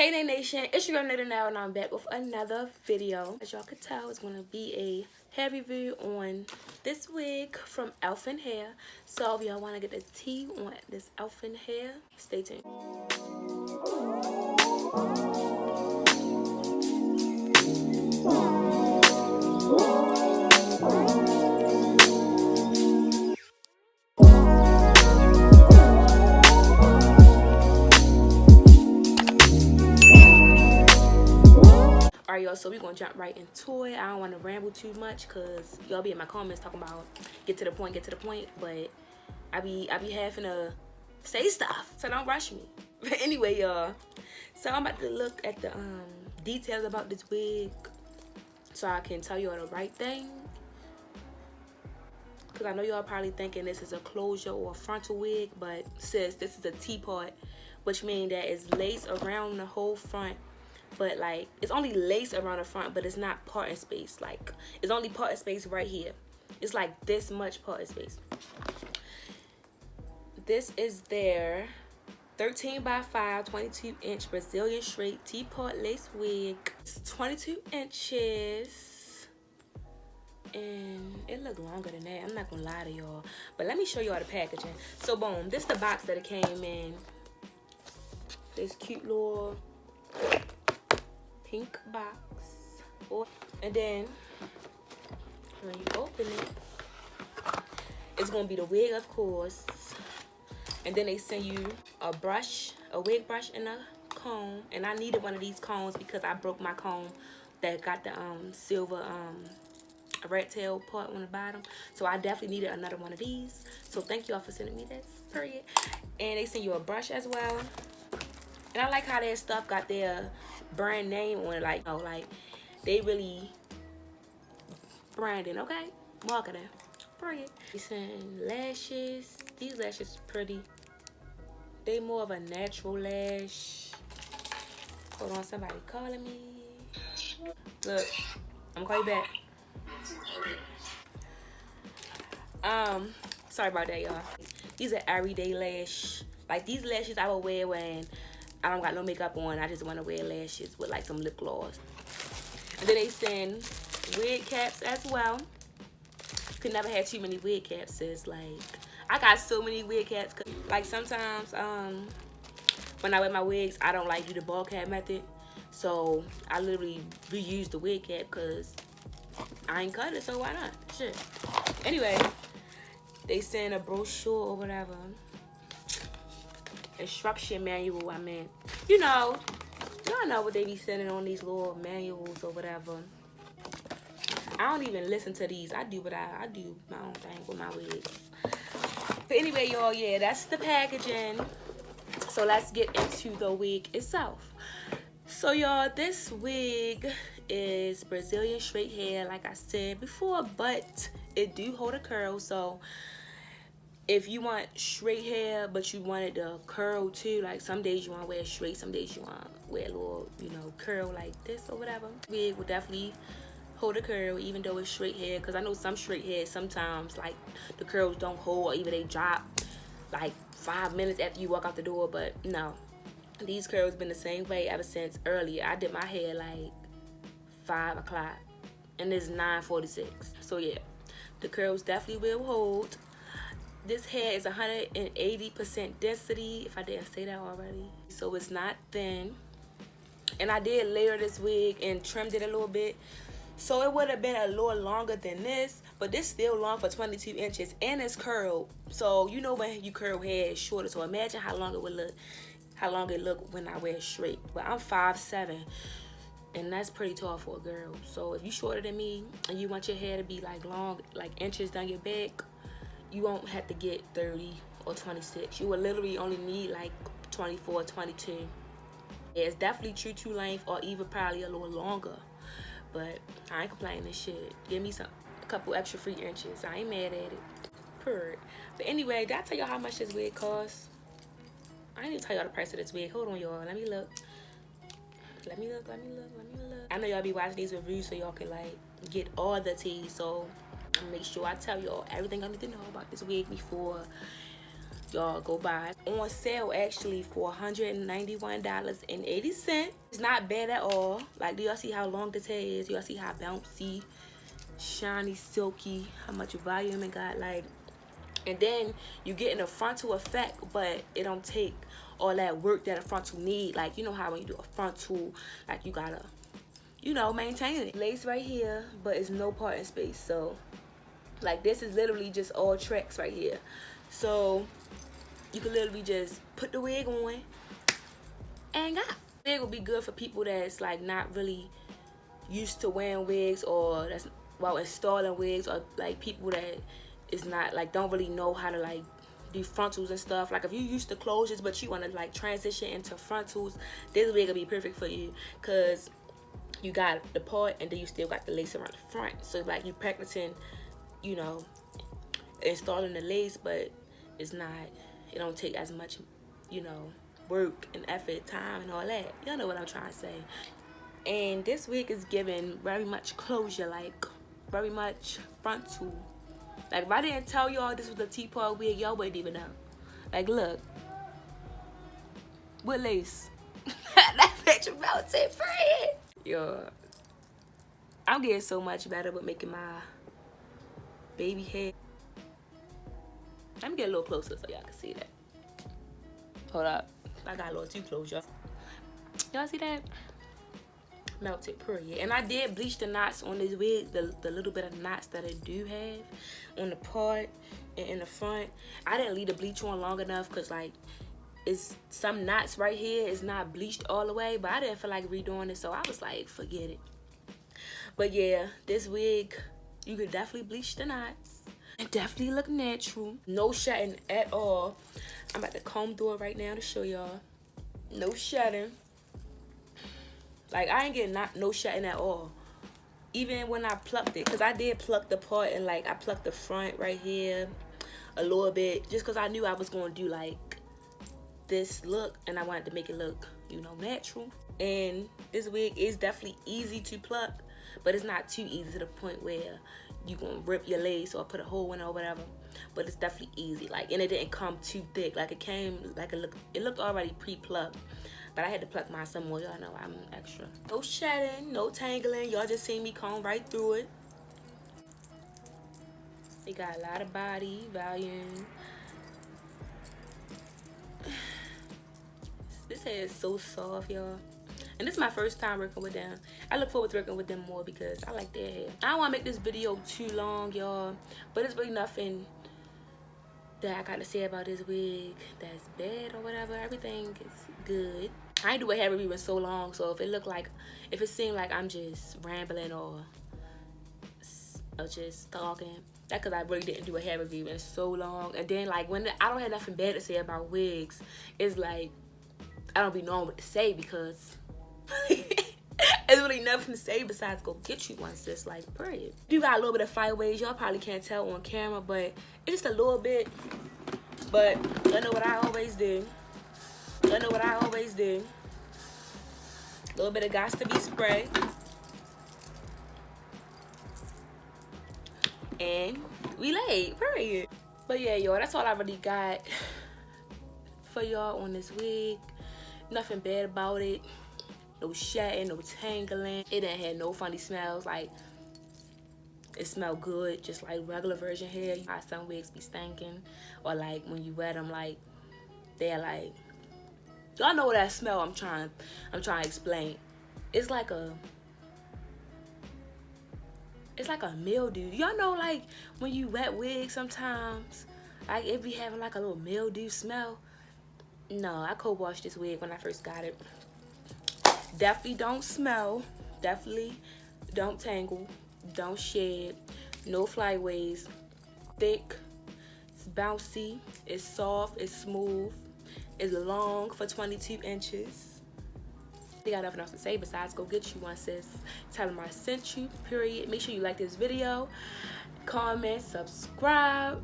Hey Day Nation, it's your girl Nita now, and I'm back with another video. As y'all could tell, it's going to be a hair review on this wig from Elfin hair. So if y'all want to get the tea on this Elfin hair, stay tuned. Alright y'all, so we're gonna jump right into it. I don't want to ramble too much because y'all be in my comments talking about get to the point, but I be having to say stuff, so don't rush me. But anyway, y'all, so I'm about to look at the details about this wig so I can tell y'all the right thing, because I know y'all probably thinking this is a closure or a frontal wig, but sis, this is a T-part, which means that it's lace around the whole front. But like, it's only lace around the front, but it's not parting space. Like, it's only parting space right here. It's like this much parting space. This is their 13 by 5 22-inch Brazilian straight T-part lace wig. It's 22 inches and it looked longer than that. I'm not gonna lie to y'all, but let me show y'all the packaging. So boom, this is the box that it came in. This cute little pink box, and then when you open it, it's gonna be the wig, of course, and then they send you a brush, a wig brush, and a comb. And I needed one of these combs because I broke my comb that got the silver rat tail part on the bottom, so I definitely needed another one of these. So thank y'all for sending me this, period. And they send you a brush as well. And I like how their stuff got their brand name on it. Like, like they really branding, okay? Marketing. Period. They send lashes. These lashes pretty. They more of a natural lash. Hold on, somebody calling me. Look, I'm gonna call you back. Sorry about that, y'all. These are everyday lash. Like, these lashes I will wear when I don't got no makeup on. I just want to wear lashes with like some lip gloss. And then they send wig caps as well. You could never have too many wig caps, sis. Like, I got so many wig caps. Like, sometimes when I wear my wigs, I don't like do the ball cap method. So I literally reuse the wig cap because I ain't cut it, so why not? Shit. Anyway, they send a brochure or whatever. Instruction manual, I mean, y'all know what they be sending on these little manuals or whatever. I don't even listen to these. I do I do my own thing with my wigs. But anyway, y'all, yeah, that's the packaging. So let's get into the wig itself. So y'all, this wig is Brazilian straight hair, like I said before, but it do hold a curl. So if you want straight hair, but you want it to curl too, like some days you want to wear straight, some days you want to wear a little, curl like this or whatever. Wig will definitely hold a curl, even though it's straight hair, because I know some straight hair, sometimes, like, the curls don't hold, or even they drop, like, 5 minutes after you walk out the door, but no. These curls been the same way ever since earlier. I did my hair, like, 5 o'clock, and it's 9:46. So, yeah, the curls definitely will hold. This hair is 180% density, if I didn't say that already. So it's not thin. And I did layer this wig and trimmed it a little bit. So it would have been a little longer than this, but this still long for 22 inches and it's curled. So you know when you curl hair, it's shorter. So imagine how long it would look, when I wear it straight. But I'm 5'7", and that's pretty tall for a girl. So if you shorter than me and you want your hair to be like long, like inches down your back, you won't have to get 30 or 26. You will literally only need like 24, 22. Yeah, it's definitely true to length, or even probably a little longer. But I ain't complaining this shit. Give me a couple extra free inches. I ain't mad at it. Purr. But anyway, did I tell y'all how much this wig costs? I didn't even tell y'all the price of this wig. Hold on, y'all. Let me look. I know y'all be watching these reviews so y'all can like get all the tea. So make sure I tell y'all everything I need to know about this wig before Y'all go buy. On sale actually for $191.80. It's not bad at all. Like, do y'all see how long this hair is? Y'all see how bouncy, shiny, silky, how much volume it got? Like, and then you get in a frontal effect, but it don't take all that work that a frontal need. Like, you know how when you do a frontal, like, you gotta, you know, maintain it. Lace right here, but it's no parting space. So like, this is literally just all tracks right here. So you can literally just put the wig on and got. Wig will be good for people that's like not really used to wearing wigs, or that's, well, installing wigs, or like people that is not like, don't really know how to like do frontals and stuff. Like, if you used to closures but you want to like transition into frontals, this wig will be perfect for you, because you got the part and then you still got the lace around the front. So like, you practicing, you know, installing the lace, but it's not, it don't take as much, you know, work and effort, time and all that. Y'all know what I'm trying to say. And this wig is giving very much closure, like very much frontal. Like, if I didn't tell y'all this was a teapot wig, y'all wouldn't even know. Like, look, with lace. That picture melted free. Yo, I'm getting so much better with making my baby hair. Let me get a little closer so y'all can see that. Hold up, I got a little too close, y'all. Y'all see that? Melted period. And I did bleach the knots on this wig, the little bit of knots that I do have on the part and in the front. I didn't leave the bleach on long enough, because like, it's some knots right here is not bleached all the way, but I didn't feel like redoing it, so I was like, forget it. But yeah, this wig, you could definitely bleach the knots. It definitely look natural. No shedding at all. I'm about to comb through it right now to show y'all. No shedding. Like, I ain't getting no shedding at all. Even when I plucked it, because I did pluck the part, and like, I plucked the front right here a little bit, just because I knew I was going to do like this look, and I wanted to make it look, you know, natural. And this wig is definitely easy to pluck, but it's not too easy to the point where you gonna rip your lace or put a hole in it or whatever. But it's definitely easy. Like, and it didn't come too thick. Like, it came like, it looked already pre-plucked, but I had to pluck mine some more. Y'all know I'm extra. No shedding, no tangling. Y'all just seen me comb right through it. It got a lot of body volume. This hair is so soft, y'all. And this is my first time working with them. I look forward to working with them more because I like their hair. I don't want to make this video too long, y'all, but it's really nothing that I got to say about this wig that's bad or whatever. Everything is good. I ain't do a hair review in so long, so if it seemed like I'm just rambling or just talking, that's because I really didn't do a hair review in so long. And then like, when I don't have nothing bad to say about wigs, it's like I don't be knowing what to say, because there's really nothing to say besides go get you one, sis. Like, period. You got a little bit of flyaways. Y'all probably can't tell on camera, but it's just a little bit. But I know what I always do. I know what I always do. A little bit of got to be spray. And we laid, period. But yeah, y'all, that's all I really got for y'all on this wig. Nothing bad about it. No shedding, no tangling. It didn't have no funny smells. Like, it smelled good, just like regular virgin hair. Some wigs be stinking, or like when you wet them, like they're like, y'all know that smell I'm trying to explain. It's like a mildew. Y'all know, like when you wet wigs sometimes, like it be having like a little mildew smell. No, I co-washed this wig when I first got it. Definitely don't smell. Definitely don't tangle. Don't shed. No flyaways. Thick. It's bouncy. It's soft. It's smooth. It's long for 22 inches. They got nothing else to say besides go get you one, sis. Tell them I sent you, period. Make sure you like this video. Comment. Subscribe.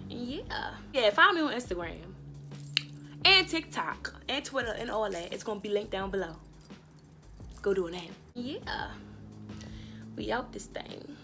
Yeah, follow me on Instagram. And TikTok. And Twitter and all that. It's going to be linked down below. Go do it now. Yeah. We out this thing.